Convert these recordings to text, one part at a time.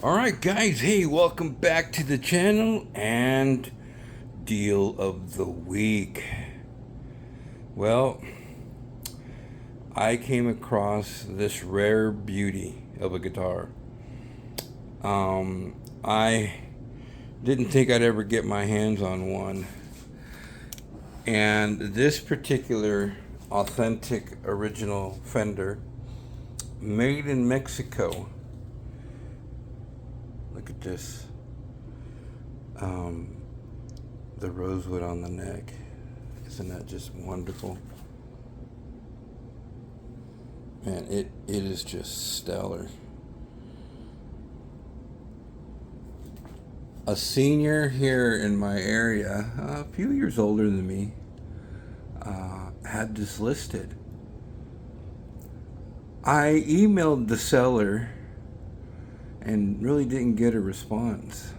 Alright guys, hey, welcome back to the channel and deal of the week. Well, I came across this rare beauty of a guitar. I didn't think I'd ever get my hands on one. And this particular authentic original Fender, made in Mexico. Look at this. The rosewood on the neck. Isn't that just wonderful? Man, it is just stellar. A senior here in my area, a few years older than me, had this listed. I emailed the seller and really didn't get a response,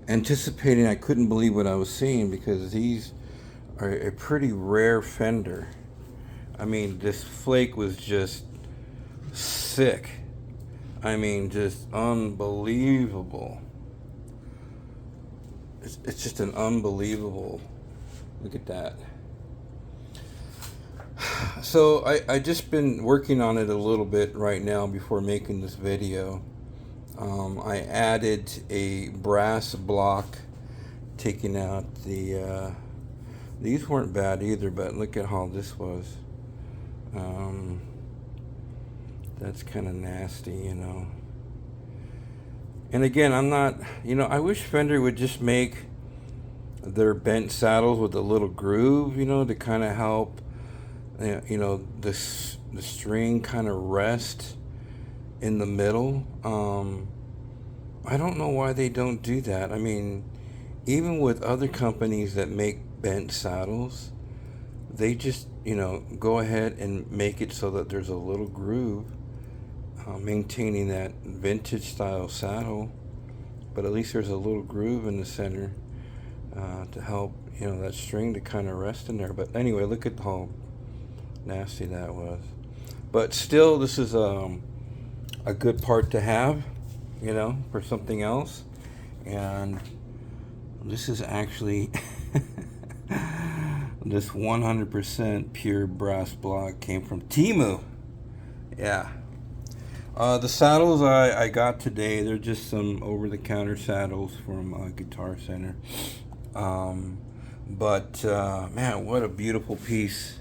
anticipating I couldn't believe what I was seeing because these are a pretty rare Fender. I mean, this flake was just sick. I mean, just unbelievable. It's just an unbelievable. Look at that. So I just been working on it a little bit right now before making this video. I added a brass block, taking out the these weren't bad either, but look at how this was. That's kind of nasty, you know. And again, I'm not, I wish Fender would just make their bent saddles with a little groove, to kind of help, the string kind of rest in the middle. I don't know why they don't do that. I mean, even with other companies that make bent saddles, they just, go ahead and make it so that there's a little groove, maintaining that vintage style saddle, but at least there's a little groove in the center to help, that string to kind of rest in there. But anyway, look at how nasty that was. But still, this is a good part to have, for something else. And this is actually this 100% pure brass block came from Temu. Yeah. The saddles I got today, they're just some over-the-counter saddles from Guitar Center. But man, what a beautiful piece.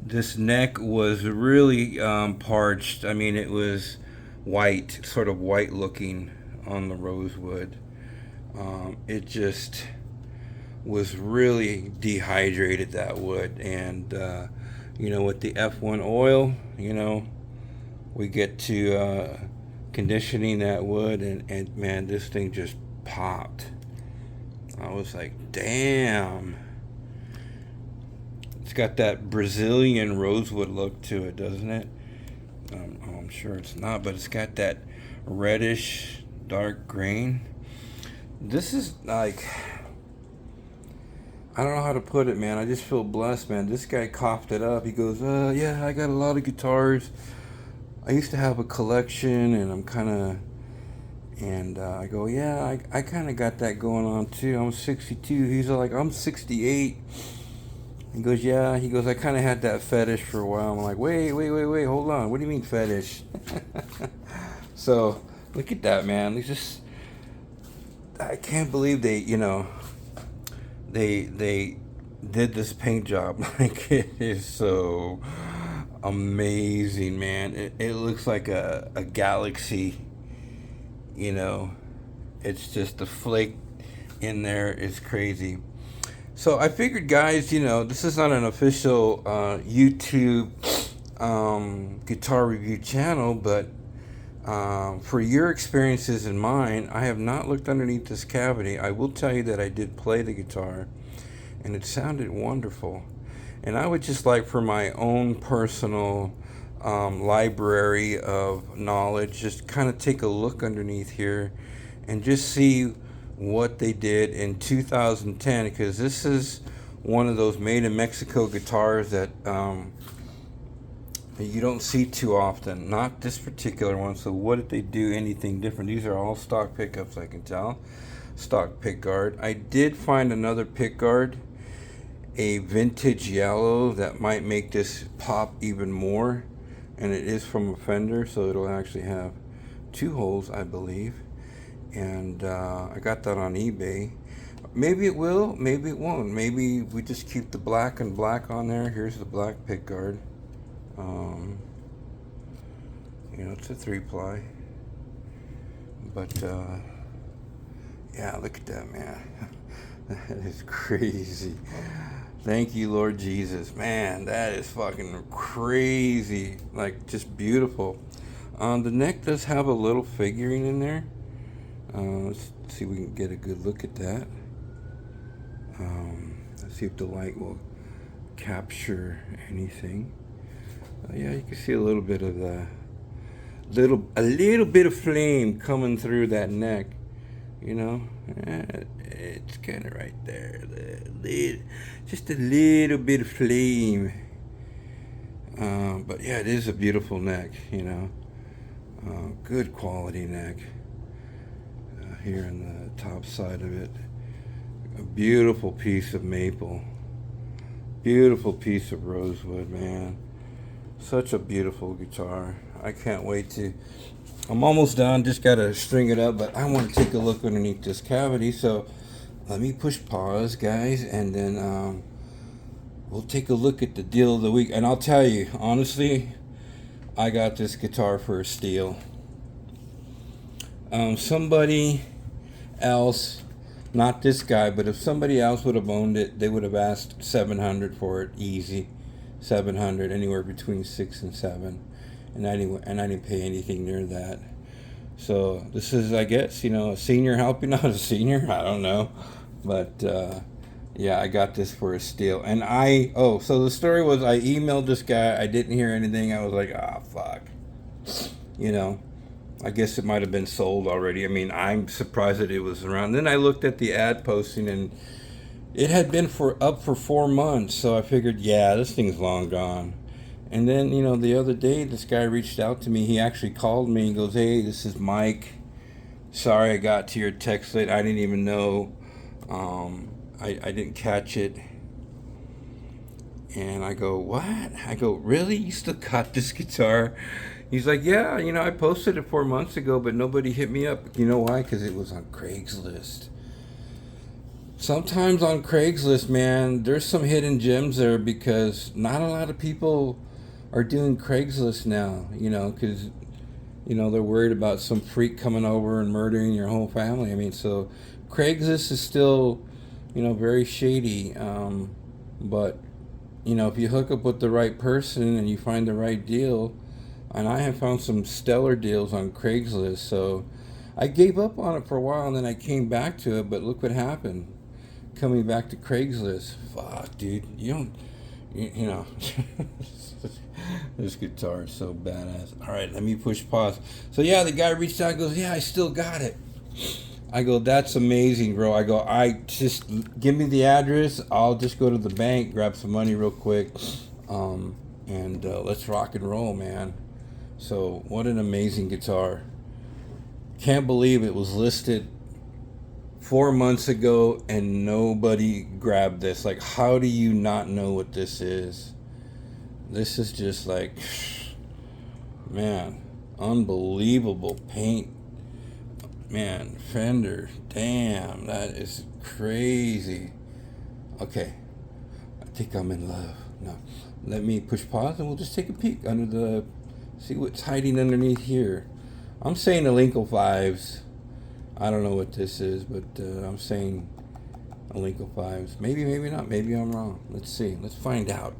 This neck was really parched. I mean, it was white, sort of white looking on the rosewood. It just was really dehydrated, that wood. And, with the F1 oil, we get to conditioning that wood, and man, this thing just popped. I was like, damn. It's got that Brazilian rosewood look to it, doesn't it? I'm sure it's not, but it's got that reddish dark green. This is like, I don't know how to put it, man. I just feel blessed, man. This guy coughed it up. He goes, yeah, I got a lot of guitars. I used to have a collection, and I'm kind of, and I go, yeah, I kind of got that going on too. I'm 62. He's like, I'm 68. He goes, yeah. He goes, I kind of had that fetish for a while. I'm like, wait, hold on. What do you mean fetish? So look at that, man. It's just, I can't believe they did this paint job. Like, it is so amazing, man. It looks like a galaxy. It's just the flake in there is crazy. So I figured, guys, this is not an official YouTube guitar review channel, but for your experiences and mine, I have not looked underneath this cavity. I will tell you that I did play the guitar, and it sounded wonderful. And I would just like, for my own personal library of knowledge, just kind of take a look underneath here and just see what they did in 2010, because this is one of those made in Mexico guitars that you don't see too often. Not this particular one. So what did they do anything different? These are all stock pickups, I can tell. Stock pick guard. I did find another pick guard, a vintage yellow, that might make this pop even more. And it is from a Fender, so it'll actually have 2 holes, I believe. And I got that on eBay. Maybe it will, maybe it won't. Maybe we just keep the black and black on there. Here's the black pick guard. You know, it's a 3-ply. But yeah, look at that, man. That is crazy. Thank you, Lord Jesus. Man, that is fucking crazy. Like, just beautiful. The neck does have a little figurine in there. Let's see if we can get a good look at that. Let's see if the light will capture anything. Yeah, you can see a little bit of a little bit of flame coming through that neck. You know, it's kind of right there. Just a little bit of flame. But yeah, it is a beautiful neck. You know, good quality neck. Here on the top side of it, a beautiful piece of maple, beautiful piece of rosewood, man. Such a beautiful guitar. I can't wait to, I'm almost done, just gotta string it up, but I want to take a look underneath this cavity. So let me push pause, guys, and then we'll take a look at the deal of the week. And I'll tell you, honestly, I got this guitar for a steal. Somebody else, not this guy, but if somebody else would have owned it, they would have asked $700 for it, easy. $700, anywhere between 6 and 7, and I didn't pay anything near that. So this is, I guess, you know, a senior helping out a senior. I don't know, but yeah, I got this for a steal. And so the story was, I emailed this guy. I didn't hear anything. I was like, fuck, you know. I guess it might have been sold already. I mean, I'm surprised that it was around. Then I looked at the ad posting, and it had been up for 4 months. So I figured, yeah, this thing's long gone. And then, you know, the other day, this guy reached out to me. He actually called me. He goes, "Hey, this is Mike. Sorry I got to your text late. I didn't even know. I didn't catch it." And I go, "What?" I go, "Really? You still got this guitar?" He's like, "Yeah, you know, I posted it 4 months ago, but nobody hit me up." You know why? Because it was on Craigslist. Sometimes on Craigslist, man, there's some hidden gems there, because not a lot of people are doing Craigslist now, you know, because, you know, they're worried about some freak coming over and murdering your whole family. I mean, so Craigslist is still, you know, very shady. But, you know, if you hook up with the right person and you find the right deal, and I have found some stellar deals on Craigslist. So I gave up on it for a while, and then I came back to it. But look what happened. Coming back to Craigslist. Fuck, dude. You know. This guitar is so badass. All right, let me push pause. So yeah, the guy reached out and goes, "Yeah, I still got it." I go, "That's amazing, bro." I go, "I just give me the address. I'll just go to the bank, grab some money real quick, and let's rock and roll, man." So what an amazing guitar. Can't believe it was listed 4 months ago and nobody grabbed this. Like, how do you not know what this is? This is just like, man, unbelievable paint. Man, Fender, damn, that is crazy. Okay, I think I'm in love. No, let me push pause and we'll just take a peek see what's hiding underneath here. I'm saying the Lincoln 5s. I don't know what this is, but I'm saying a Lincoln 5s. Maybe, maybe not. Maybe I'm wrong. Let's see. Let's find out.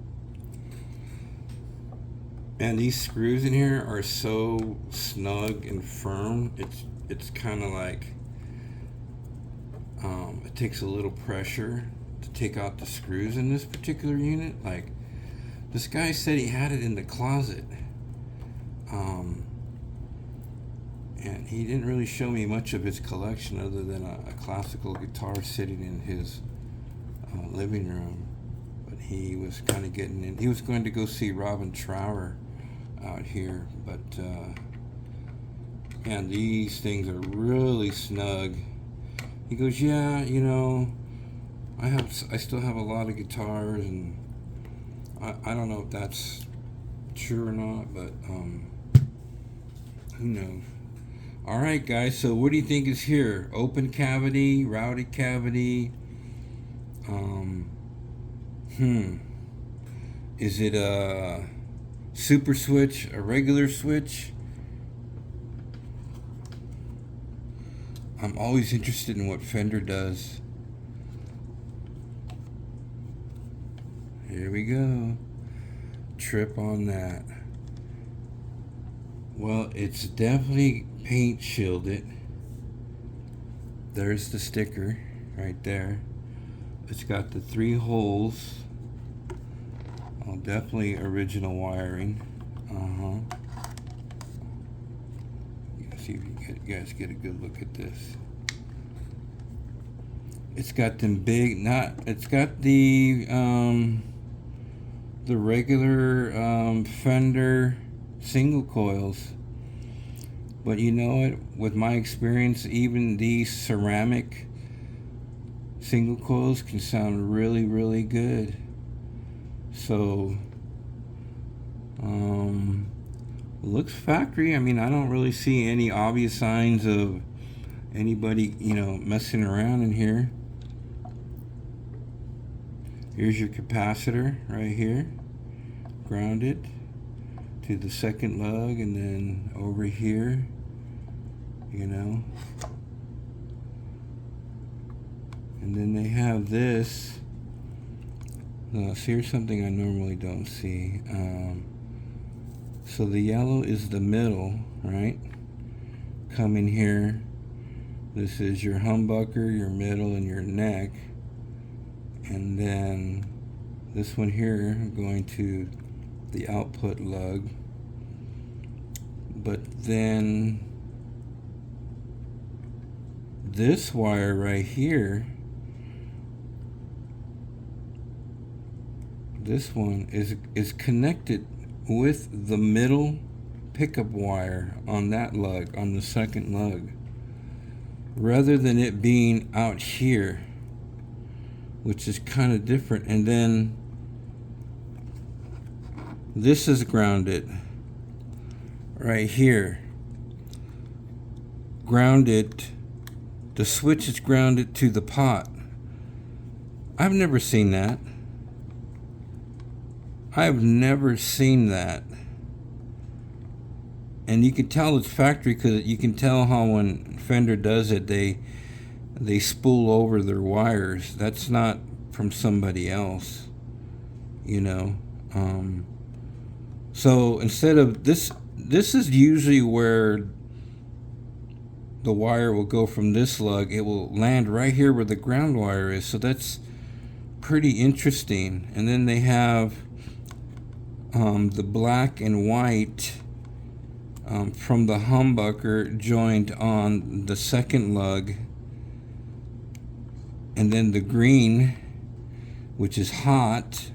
And these screws in here are so snug and firm. It's kind of like it takes a little pressure to take out the screws in this particular unit. Like, this guy said he had it in the closet. And he didn't really show me much of his collection other than a classical guitar sitting in his living room. But he was kind of getting in. He was going to go see Robin Trower out here. But man, these things are really snug. He goes, yeah, you know, I still have a lot of guitars, and I don't know if that's true or not, but who knows. All right, guys. So what do you think is here? Open cavity, routed cavity. Is it a super switch, a regular switch? I'm always interested in what Fender does. Here we go. Trip on that. Well, it's definitely paint shielded. There's the sticker right there. It's got the 3 holes. Oh, definitely original wiring. See if you guys get a good look at this. It's got them big, it's got the regular Fender single coils. But you know what? With my experience, even these ceramic single coils can sound really, really good. So, looks factory. I mean, I don't really see any obvious signs of anybody, you know, messing around in here. Here's your capacitor right here, grounded to the second lug, and then over here, you know. And then they have this. So here's something I normally don't see. So the yellow is the middle, right? Come in here. This is your humbucker, your middle, and your neck. And then this one here going to the output lug. But then this wire right here, this one is connected with the middle pickup wire on that lug, on the second lug, rather than it being out here, which is kind of different. And then this is grounded right here, grounded. The switch is grounded to the pot. I've never seen that. I've never seen that. And you can tell it's factory because you can tell how when Fender does it, they spool over their wires. That's not from somebody else, you know. So instead of this is usually where the wire will go from this lug. It will land right here where the ground wire is. So that's pretty interesting. And then they have the black and white from the humbucker joined on the second lug, and then the green, which is hot.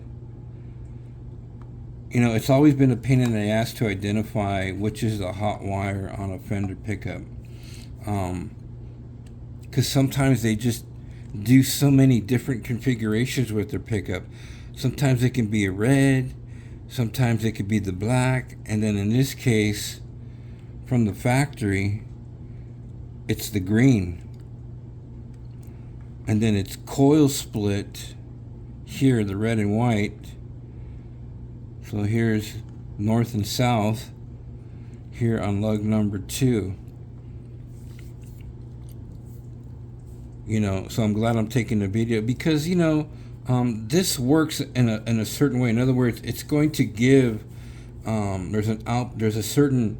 You know, it's always been a pain in the ass to identify which is the hot wire on a Fender pickup, because sometimes they just do so many different configurations with their pickup. Sometimes it can be a red, sometimes it could be the black, and then in this case, from the factory, it's the green. And then it's coil split here, the red and white. So here's north and south here on lug number 2. You know, so I'm glad I'm taking the video because, you know, this works in a certain way. In other words, it's going to give there's a certain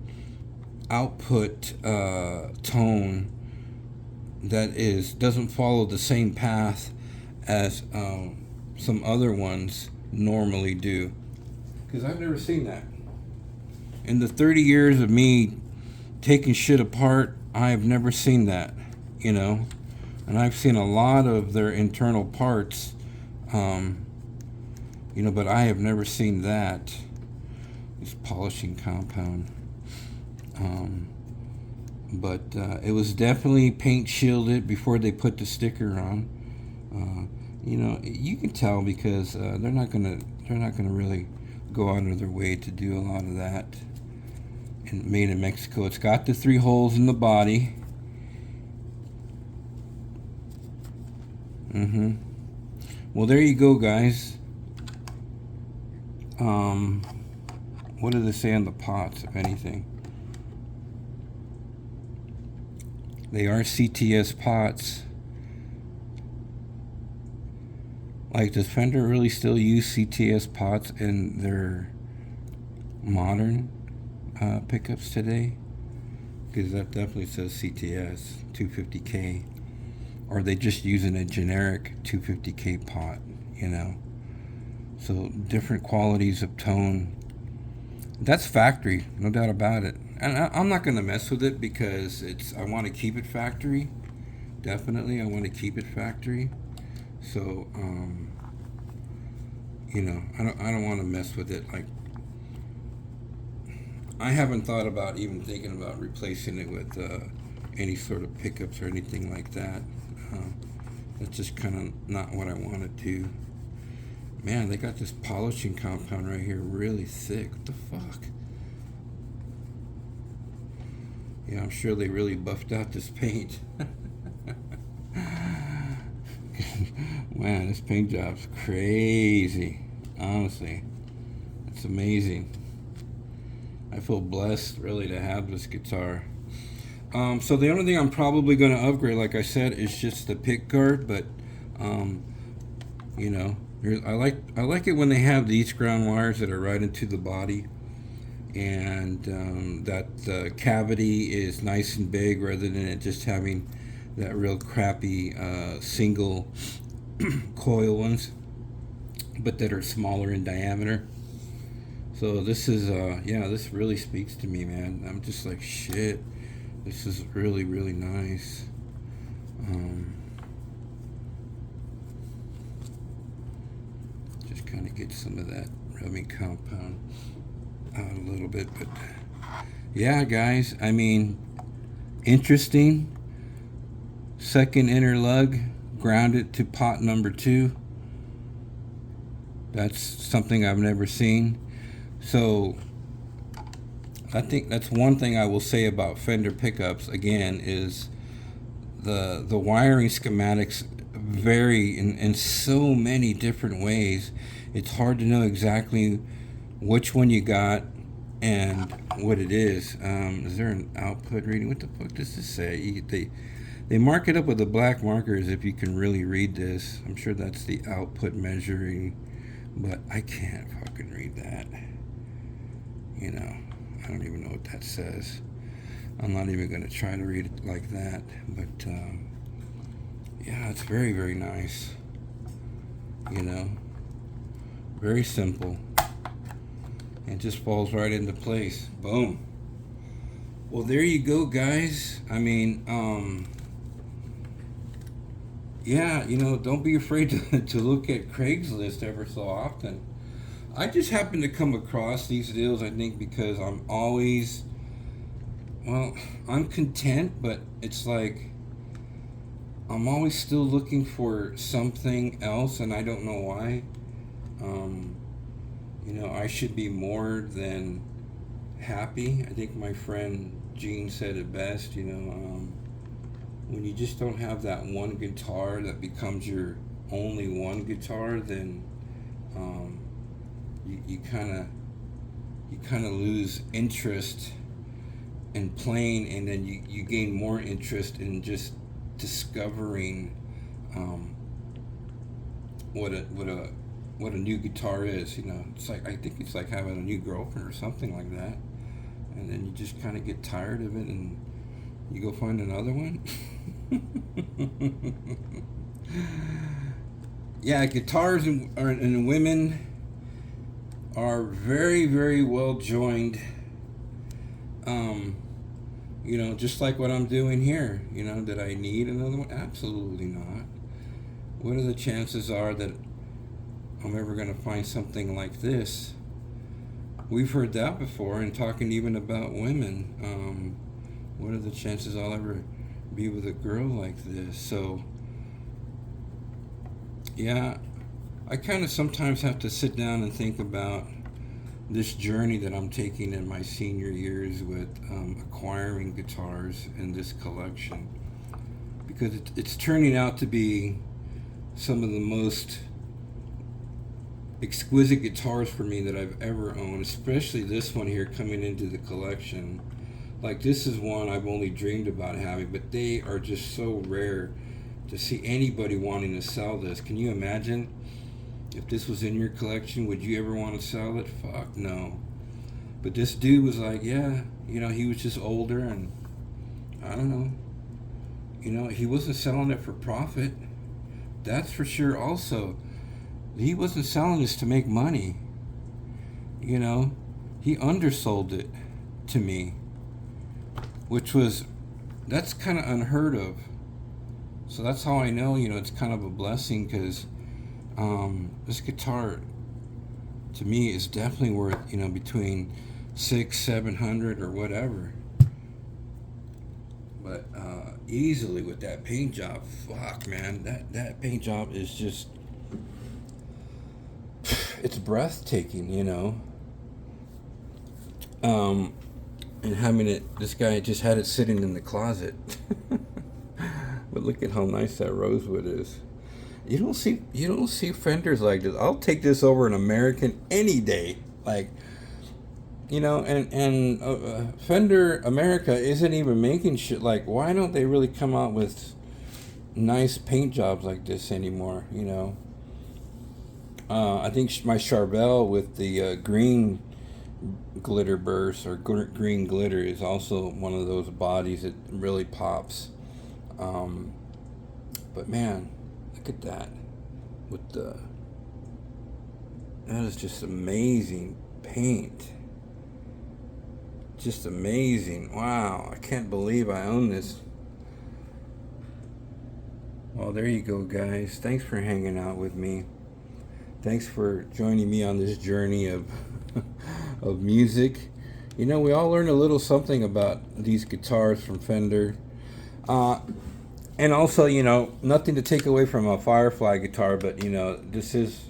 output tone that doesn't follow the same path as some other ones normally do. Because I've never seen that. In the 30 years of me taking shit apart, I've never seen that, you know. And I've seen a lot of their internal parts, you know, but I have never seen that. this polishing compound. But it was definitely paint shielded before they put the sticker on. You know, you can tell because they're not gonna really go out of their way to do a lot of that. And made in Mexico. It's got the 3 holes in the body. Well, there you go, guys. What do they say on the pots, if anything? They are CTS pots. Like, does Fender really still use CTS pots in their modern pickups today? Because that definitely says CTS 250K. Or are they just using a generic 250K pot, you know? So different qualities of tone. That's factory, no doubt about it. And I'm not going to mess with it because I want to keep it factory. Definitely, I want to keep it factory. So, you know, I don't want to mess with it. Like, I haven't thought about even thinking about replacing it with any sort of pickups or anything like that. That's just kind of not what I want to do. Man, they got this polishing compound right here really thick. What the fuck? Yeah, I'm sure they really buffed out this paint. Man, this paint job's crazy. Honestly, it's amazing. I feel blessed, really, to have this guitar. So the only thing I'm probably going to upgrade, like I said, is just the pick guard. But you know, I like it when they have these ground wires that are right into the body, and that cavity is nice and big rather than it just having that real crappy single coil ones, but that are smaller in diameter. So this is yeah, this really speaks to me, man. I'm just like, shit, this is really, really nice. Just kind of get some of that rubbing compound out a little bit. But yeah, guys, I mean, interesting. Second inner lug grounded to pot number 2. That's something I've never seen. So I think that's one thing I will say about Fender pickups, again, is the wiring schematics vary in so many different ways. It's hard to know exactly which one you got and what it is. Is there an output reading? What the fuck does this say? They mark it up with a black marker as if you can really read this. I'm sure that's the output measuring, but I can't fucking read that. You know, I don't even know what that says. I'm not even going to try to read it like that. But yeah, it's very, very nice. You know, very simple. It just falls right into place. Boom. Well, there you go, guys. I mean, yeah, you know, don't be afraid to look at Craigslist ever so often. I just happen to come across these deals, I think, because I'm always, well, I'm content, but it's like I'm always still looking for something else, and I don't know why. You know, I should be more than happy. I think my friend Gene said it best, you know, when you just don't have that one guitar that becomes your only one guitar, then you kind of lose interest in playing, and then you gain more interest in just discovering what a new guitar is. You know, it's like, I think it's like having a new girlfriend or something like that, and then you just kind of get tired of it and you go find another one. Yeah, guitars and women are very, very well joined. You know, just like what I'm doing here. You know, did I need another one? Absolutely not. What are the chances are that I'm ever going to find something like this? we've heard that before, and talking even about women. What are the chances I'll ever be with a girl like this? So, yeah, I kind of sometimes have to sit down and think about this journey that I'm taking in my senior years with acquiring guitars in this collection, because it's turning out to be some of the most exquisite guitars for me that I've ever owned, especially this one here coming into the collection. Like, this is one I've only dreamed about having, but they are just so rare to see anybody wanting to sell this. Can you imagine if this was in your collection? Would you ever want to sell it? Fuck no. But this dude was like, yeah, he was just older, and I don't know, he wasn't selling it for profit. That's for sure. Also, he wasn't selling this to make money. He undersold it to me, that's kind of unheard of. So that's how I know, it's kind of a blessing, because this guitar, to me, is definitely worth, between 600-700 or whatever. But easily with that paint job, fuck, man, that paint job is just, it's breathtaking, and having this guy just had it sitting in the closet. But look at how nice that rosewood is. You don't see Fenders like this. I'll take this over an American any day. Like, and Fender America isn't even making shit. Like, why don't they really come out with nice paint jobs like this anymore? I think my Charvel with the green glitter burst or green glitter is also one of those bodies that really pops. But man, look at that. That is just amazing paint. Just amazing. Wow, I can't believe I own this. Well, there you go, guys. Thanks for hanging out with me. Thanks for joining me on this journey of of music. We all learn a little something about these guitars from Fender. And also, nothing to take away from a Firefly guitar, but, this is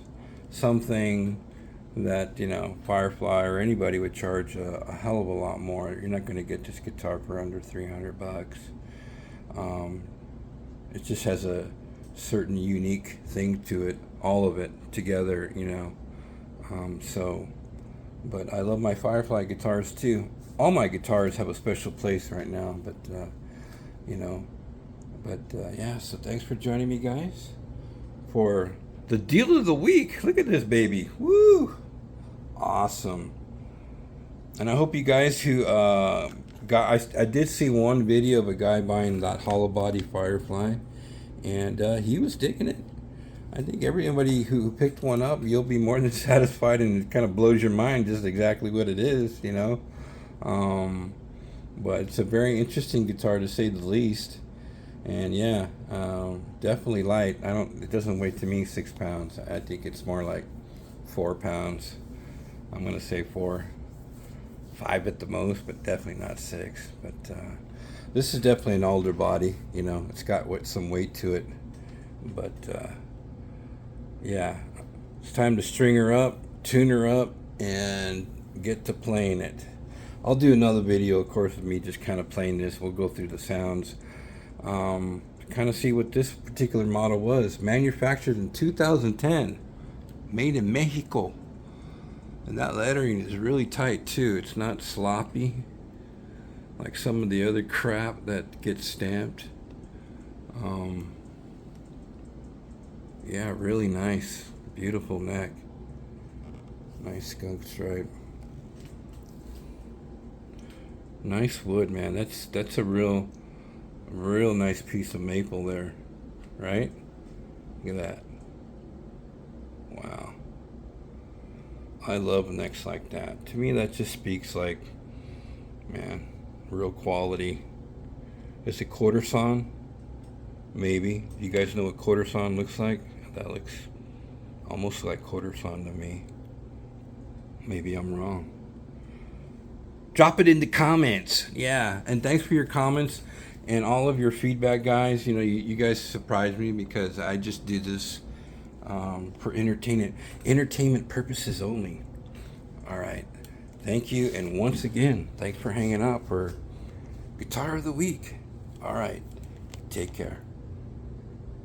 something that, Firefly or anybody would charge a hell of a lot more. You're not going to get this guitar for under $300. It just has a certain unique thing to it, all of it together, but I love my Firefly guitars too. All my guitars have a special place right now, but, yeah, so thanks for joining me, guys, for the deal of the week. Look at this baby. Woo! Awesome. And I hope you guys who I did see one video of a guy buying that hollow body Firefly, and he was digging it. I think everybody who picked one up, you'll be more than satisfied, and it kind of blows your mind just exactly what it is, But it's a very interesting guitar, to say the least. And yeah, definitely light. It doesn't weigh, to me, 6 pounds. I think it's more like 4 pounds. I'm gonna say 4, 5 at the most, but definitely not 6. But this is definitely an older body. It's got some weight to it. But yeah, it's time to string her up, tune her up, and get to playing it. I'll do another video, of course, of me just kind of playing this. We'll go through the sounds. Kind of see what this particular model was. Manufactured in 2010. Made in Mexico. And that lettering is really tight too. It's not sloppy like some of the other crap that gets stamped. Yeah, really nice. Beautiful neck. Nice skunk stripe. Nice wood, man. That's a real nice piece of maple there, right? Look at that. Wow. I love necks like that. To me, that just speaks like, man, real quality. Is it quarter sawn? Maybe. Do you guys know what quarter sawn looks like? That looks almost like quarter sawn to me. Maybe I'm wrong. drop it in the comments. Yeah, and thanks for your comments and all of your feedback, guys. You know, you guys surprised me because I just did this for entertainment purposes only. All right, thank you, and once again, thanks for hanging out for Guitar of the Week. All right, take care.